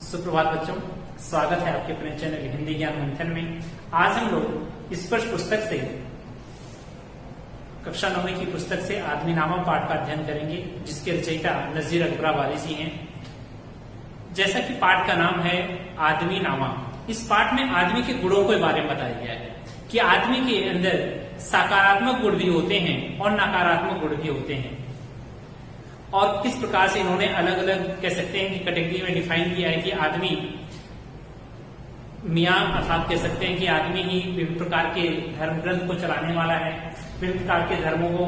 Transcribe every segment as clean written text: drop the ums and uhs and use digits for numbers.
सुप्रभात बच्चों, स्वागत है आपके अपने चैनल हिंदी ज्ञान मंथन में। आज हम लोग स्पर्श पुस्तक से कक्षा 9 की पुस्तक से आदमीनामा पाठ का अध्ययन करेंगे, जिसके रचयिता नजीर अकबराबादी जी हैं। जैसा कि पाठ का नाम है आदमीनामा, इस पाठ में आदमी के गुणों के बारे में बताया गया है कि आदमी के अंदर सकारात्मक गुण भी होते हैं और नकारात्मक गुण भी होते हैं, और किस प्रकार से इन्होंने अलग अलग कह सकते हैं कि कैटेगरी में डिफाइन किया है कि आदमी मियाँ अर्थात कह सकते हैं कि आदमी ही विभिन्न प्रकार के धर्म ग्रंथ को चलाने वाला है, विभिन्न प्रकार के धर्मों को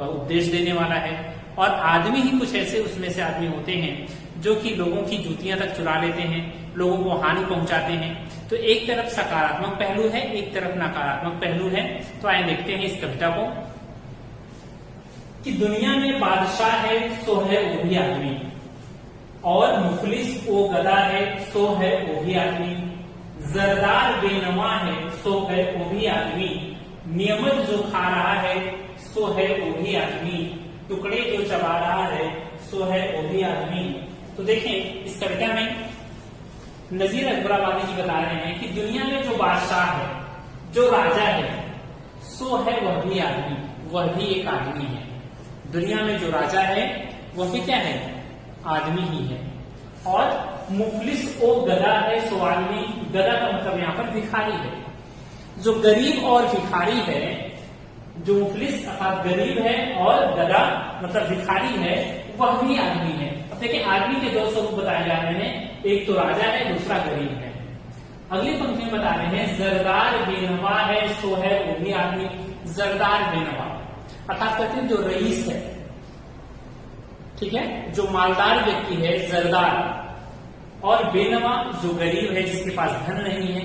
उपदेश देने वाला है, और आदमी ही कुछ ऐसे उसमें से आदमी होते हैं जो कि लोगों की जूतियां तक चुरा लेते हैं, लोगों को हानि पहुंचाते हैं। तो एक तरफ सकारात्मक पहलू है, एक तरफ नकारात्मक पहलू है। तो आइए देखते हैं इस कविता को कि दुनिया में बादशाह है सो है वो भी आदमी, और मुफलिस वो गधा है सो है वो भी आदमी, जरदार बेनवा है सो है वो भी आदमी, नियमत जो खा रहा है सो है वो भी आदमी, टुकड़े जो चबा रहा है सो है वो भी आदमी। तो देखें, इस कविता में नजीर अकबराबादी जी बता रहे हैं कि दुनिया में जो बादशाह है, जो राजा है, सो है वह भी आदमी, वह भी एक आदमी है। दुनिया में जो राजा है वह भी क्या है? आदमी ही है। और मुफलिस ओ गधा है सो आदमी, गधा का मतलब यहाँ पर भिखारी है। जो गरीब और भिखारी है, जो मुफलिस अर्थात गरीब है और गधा मतलब भिखारी है, वह भी आदमी है। अब देखिए, आदमी के दो स्वरूप बताए जा रहे हैं, एक तो राजा है, दूसरा गरीब है। अगली पंक्ति में बता रहे हैं जरदार बेनवा है सो है वो भी आदमी। जरदार बेनवा अर्थात कहते हैं जो रईस है, ठीक है, जो मालदार व्यक्ति है जरदार, और बेनवा जो गरीब है, जिसके पास धन नहीं है।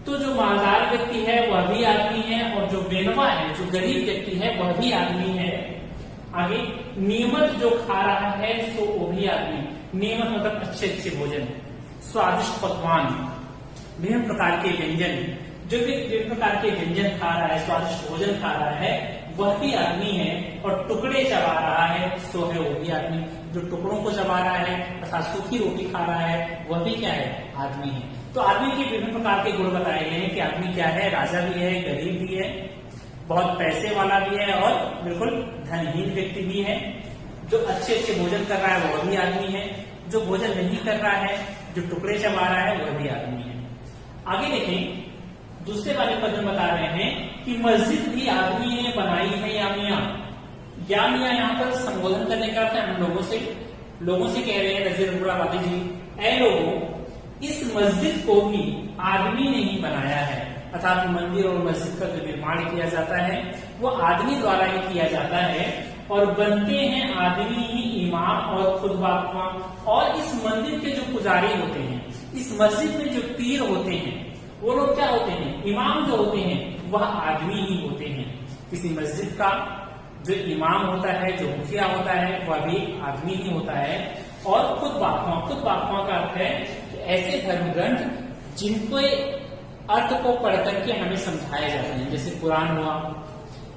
तो जो मालदार व्यक्ति है वह भी आदमी है, और जो बेनवा है, जो गरीब व्यक्ति है, वह भी आदमी है। आगे, नियमत जो खा रहा है सो वो भी आदमी। नियमत मतलब अच्छे अच्छे भोजन, स्वादिष्ट पकवान, विभिन्न प्रकार के व्यंजन, जो भी विभिन्न प्रकार के व्यंजन खा रहा है, स्वादिष्ट भोजन खा रहा है, वह भी आदमी है। और टुकड़े चबा रहा है सो है वो भी आदमी। जो टुकड़ों को चबा रहा है अर्थात सूखी रोटी खा रहा है, वह भी क्या है? आदमी है। तो आदमी के विभिन्न प्रकार के गुण बताए गए हैं कि आदमी क्या है? राजा भी है, गरीब भी है, बहुत पैसे वाला भी है, और बिल्कुल धनहीन व्यक्ति भी है। जो अच्छे अच्छे भोजन कर रहा है वह भी आदमी है, जो भोजन नहीं कर रहा है, जो टुकड़े चबा रहा है, वह भी आदमी है। आगे देखें, दूसरे वाले पद में बता रहे हैं कि मस्जिद भी आदमी ने बनाई है या मियाँ। या मियाँ यहाँ पर संबोधन करने का अर्थ है हम लोगों से कह रहे हैं नजीर अकबराबादी जी, ऐ लोगों, इस मस्जिद को भी आदमी ने ही बनाया है। अर्थात मंदिर और मस्जिद का जो निर्माण किया जाता है वो आदमी द्वारा ही किया जाता है, और बनते हैं आदमी ही इमाम और खुतबा। और इस मंदिर के जो पुजारी होते हैं, इस मस्जिद में जो पीर होते हैं, वो लोग क्या होते हैं? इमाम जो होते हैं वह आदमी ही होते हैं। किसी मस्जिद का जो इमाम होता है, जो मुखिया होता है, वह भी आदमी ही होता है। और खुतबा का अर्थ है कि ऐसे धर्म ग्रंथ जिनको अर्थ को पढ़ करके हमें समझाए जाते हैं, जैसे कुरान हुआ,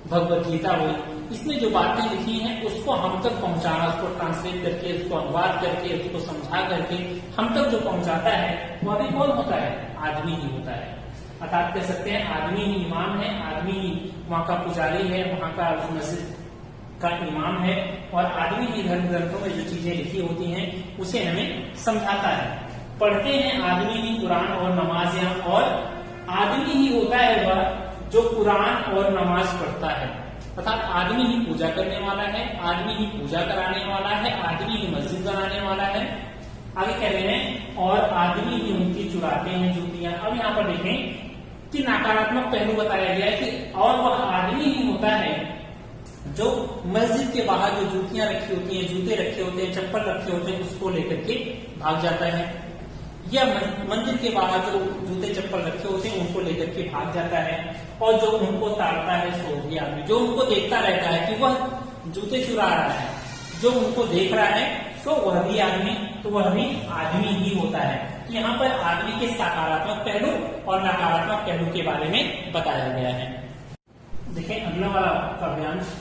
भगवत गीता हुई, इसमें जो बातें लिखी हैं उसको हम तक पहुंचाना, उसको ट्रांसलेट करके, उसको अनुवाद करके, उसको समझा करके हम तक जो पहुंचाता है वह भी कौन होता है? आदमी ही होता है। अर्थात कह सकते हैं आदमी ही इमाम है, आदमी ही वहां का पुजारी है, वहां का उस मस्जिद का इमाम है, और आदमी ही धर्म ग्रंथों में जो चीजें लिखी होती हैं उसे हमें समझाता है। पढ़ते हैं आदमी ही कुरान और नमाजियां, और आदमी ही होता है वह जो कुरान और नमाज पढ़ता है। अर्थात आदमी ही पूजा करने वाला है, आदमी ही पूजा कराने वाला है, आदमी ही मस्जिद बनाने वाला है। आगे कह रहे हैं, और आदमी ही उनकी चुराते हैं जूतियां। अब यहाँ पर देखें कि नकारात्मक पहलू बताया गया है कि और वह आदमी ही होता है जो मस्जिद के बाहर जो जूतियां रखी होती हैं, जूते रखे होते हैं, चप्पल रखे होते हैं, उसको लेकर के भाग जाता है। या मंदिर के बाहर जो जूते चप्पल रखे होते हैं उनको लेकर के भाग जाता है, और जो उनको ताड़ता है सो भी आदमी। जो उनको देखता रहता है कि वह जूते चुरा रहा है, जो उनको देख रहा है सो वह भी आदमी, तो वह भी आदमी ही होता है। तो यहाँ पर आदमी के सकारात्मक पहलू और नकारात्मक पहलू के बारे में बताया गया है। देखिए अगला वाला वाक्यांश,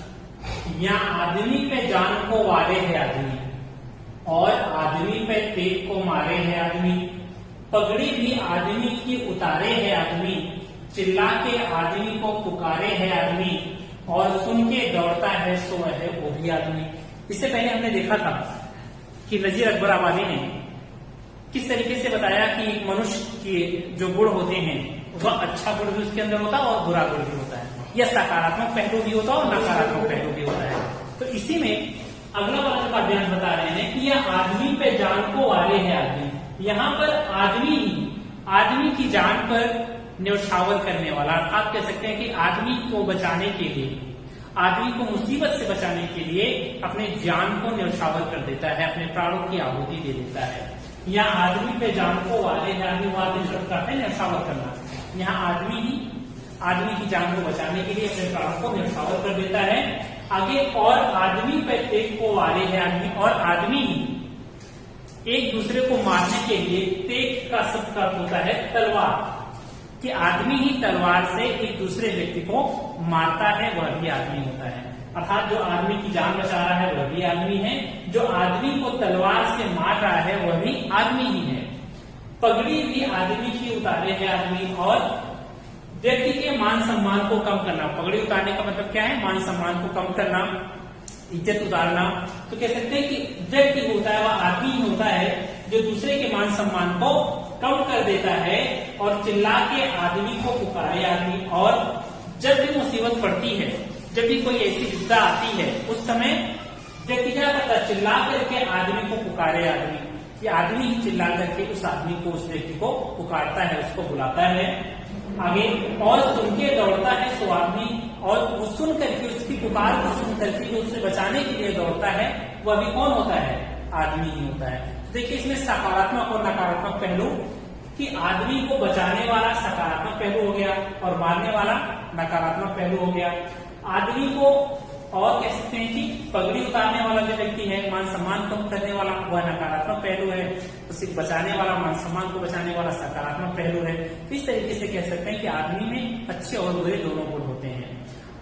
यहाँ आदमी पे जान को वाले है आदमी। और आदमी पे तेग को मारे है आदमी, पगड़ी भी आदमी की उतारे है आदमी, चिल्ला के आदमी को पुकारे है आदमी, और सुन के दौड़ता है सो है वो भी आदमी। इससे पहले हमने देखा था कि नजीर अकबर आबादी ने किस तरीके से बताया कि मनुष्य के जो गुण होते हैं वह अच्छा गुण भी उसके अंदर होता है और बुरा गुण भी होता है, या सकारात्मक पहलू भी होता है और नकारात्मक पहलू भी होता है। तो इसी में अगला वाला जो अध्ययन बता रहे हैं कि यह आदमी पे जान को वाले है आदमी। यहाँ पर आदमी की जान पर न्यौछावर करने वाला, आप कह सकते हैं कि आदमी को बचाने के लिए, आदमी को मुसीबत से बचाने के लिए अपने जान को न्यौछावर कर देता है, अपने प्राणों की आहुति दे देता है। यहाँ आदमी पे जान को वाले है आदमी, करते हैं न्यौछावर करना। यहाँ आदमी की जान को बचाने के लिए अपने प्राणों को न्यौछावर कर देता है। आगे और आदमी पे तेग को वाले है आदमी, और आदमी एक दूसरे को मारने के लिए, तेग का शब्द का होता है तलवार, कि आदमी ही तलवार से एक दूसरे व्यक्ति को मारता है, वह भी आदमी होता है। अर्थात जो आदमी की जान बचा रहा है वह भी आदमी है, जो आदमी को तलवार से मार रहा है वह भी आदमी ही है। पगड़ी भी आदमी की उतारे है आदमी, और व्यक्ति के मान सम्मान को कम करना। पगड़ी उतारने का मतलब क्या है? मान सम्मान को कम करना, इज्जत उतारना। तो कह सकते हैं कि व्यक्ति होता है वह आदमी ही होता है जो दूसरे के मान सम्मान को कम कर देता है और चिल्ला के आदमी को पुकारे आदमी। और जब भी मुसीबत पड़ती है, जब भी कोई ऐसी विपदा आती है, उस समय व्यक्ति क्या करता है? चिल्ला करके आदमी को पुकारे आदमी, कि आदमी ही चिल्ला करके उस आदमी को, उस व्यक्ति को पुकारता है, उसको बुलाता है। आगे और सुन के दौड़ता है सो आदमी, और वो सुन करके, उसकी पुकार को सुन करके जो उसे बचाने के लिए दौड़ता है वह भी कौन होता है? आदमी ही होता है। देखिए इसमें सकारात्मक और नकारात्मक पहलू, कि आदमी को बचाने वाला सकारात्मक पहलू हो गया और मारने वाला नकारात्मक पहलू हो गया। आदमी को और कह सकते हैं कि पगड़ी उतारने वाला जो व्यक्ति है, मान सम्मान कम करने वाला, वह नकारात्मक पहलू है। उसे बचाने वाला, मान सम्मान को बचाने वाला सकारात्मक पहलू है। इस तरीके से कह सकते हैं कि आदमी में अच्छे और बुरे दोनों गुण होते हैं।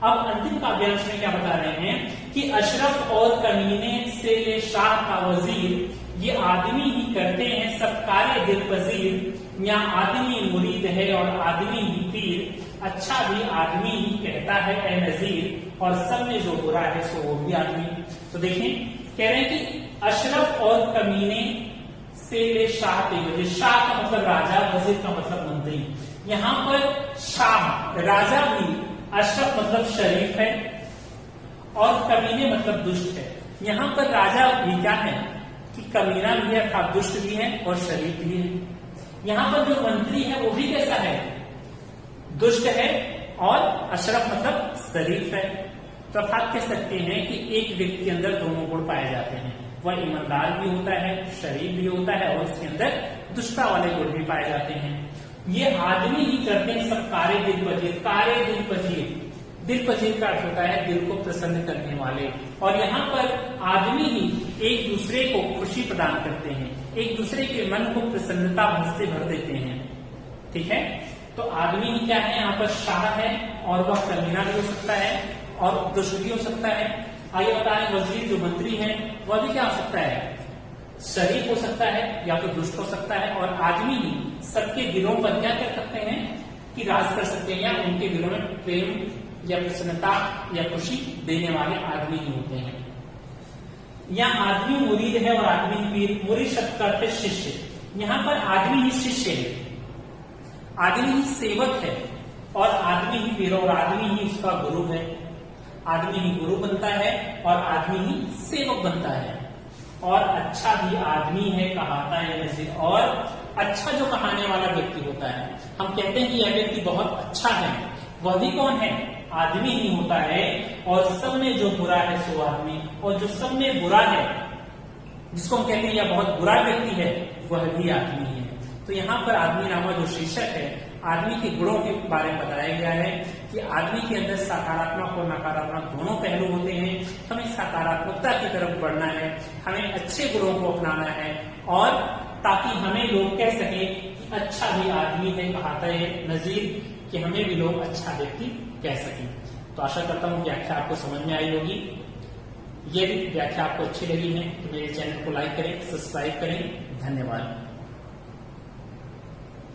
अब अंतिम काव्यांश में क्या बता रहे हैं कि अशरफ और कमीने से ले शाह का वजीर, ये आदमी ही करते हैं सब कार्य दिल पजीर। यहाँ आदमी मुरीद है और आदमी ही पीर, अच्छा भी आदमी ही कहता है ए नजीर, और सब में जो बुरा है सो वो भी आदमी। तो देखें, कह रहे हैं कि अशरफ और कमीने से ले शाह के वजीर। शाह का मतलब राजा, वजीर का मतलब मंत्री। यहाँ पर शाह राजा भी, अशरफ मतलब शरीफ है, और कमीने मतलब दुष्ट है। यहाँ पर राजा भी क्या है कि कमीना भी है, अर्थात दुष्ट भी है और शरीफ भी है। यहाँ पर जो मंत्री है वो भी कैसा है? दुष्ट है, और अशरफ मतलब शरीफ है। तो अर्थात कह सकते हैं कि एक व्यक्ति के अंदर दोनों गुण पाए जाते हैं, वह ईमानदार भी होता है, शरीफ भी होता है, और उसके अंदर दुष्टता वाले गुण भी पाए जाते हैं। ये आदमी ही करते हैं सब कार्य दिल पजीर। कार्य दिल पजीर, दिल पजीर का अर्थ होता है दिल को प्रसन्न करने वाले, और यहाँ पर आदमी ही एक दूसरे को खुशी प्रदान करते हैं, एक दूसरे के मन को प्रसन्नता से भर देते हैं। ठीक है, तो आदमी ही क्या है? यहाँ पर शाह है, और वह कमीना भी हो सकता है और दुष्ट भी हो सकता है। आगे बताएं, वजीर जो मंत्री है वह भी क्या हो सकता है? शरीफ हो सकता है या तो दुष्ट हो सकता है। और आदमी ही सबके दिलों पर क्या कर सकते हैं कि राज कर सकते हैं, या उनके दिलों में प्रेम या प्रसन्नता या खुशी देने वाले आदमी ही होते हैं। यहाँ आदमी मुरीद है और आदमी पीर। मुरीद शब्द का अर्थ है शिष्य। यहाँ पर आदमी ही शिष्य है, आदमी ही सेवक है, और आदमी ही पीर, और आदमी ही उसका गुरु है। आदमी ही गुरु बनता है और आदमी ही सेवक बनता है। और अच्छा भी आदमी है कहाता है नजीर, और अच्छा जो कहाने वाला व्यक्ति होता है, हम कहते हैं कि यह व्यक्ति बहुत अच्छा है, वह भी कौन है? आदमी ही होता है। और सब में जो बुरा है सो आदमी, और जो सब में बुरा है, जिसको हम कहते हैं यह बहुत बुरा व्यक्ति है, वह भी आदमी है। तो यहाँ पर आदमी नामा जो शीर्षक है, आदमी के गुणों के बारे में बताया गया है कि आदमी के अंदर सकारात्मक और नकारात्मक दोनों पहलू होते हैं। हमें सकारात्मकता की तरफ बढ़ना है, हमें अच्छे गुणों को अपनाना है, और ताकि हमें लोग कह सके कि अच्छा भी आदमी है कहाता है नजीर, कि हमें भी लोग अच्छा व्यक्ति कह सकें। तो आशा करता हूँ कि व्याख्या आपको समझ में आई होगी। ये व्याख्या आपको अच्छी लगी है तो मेरे चैनल को लाइक करें, सब्सक्राइब करें। धन्यवाद।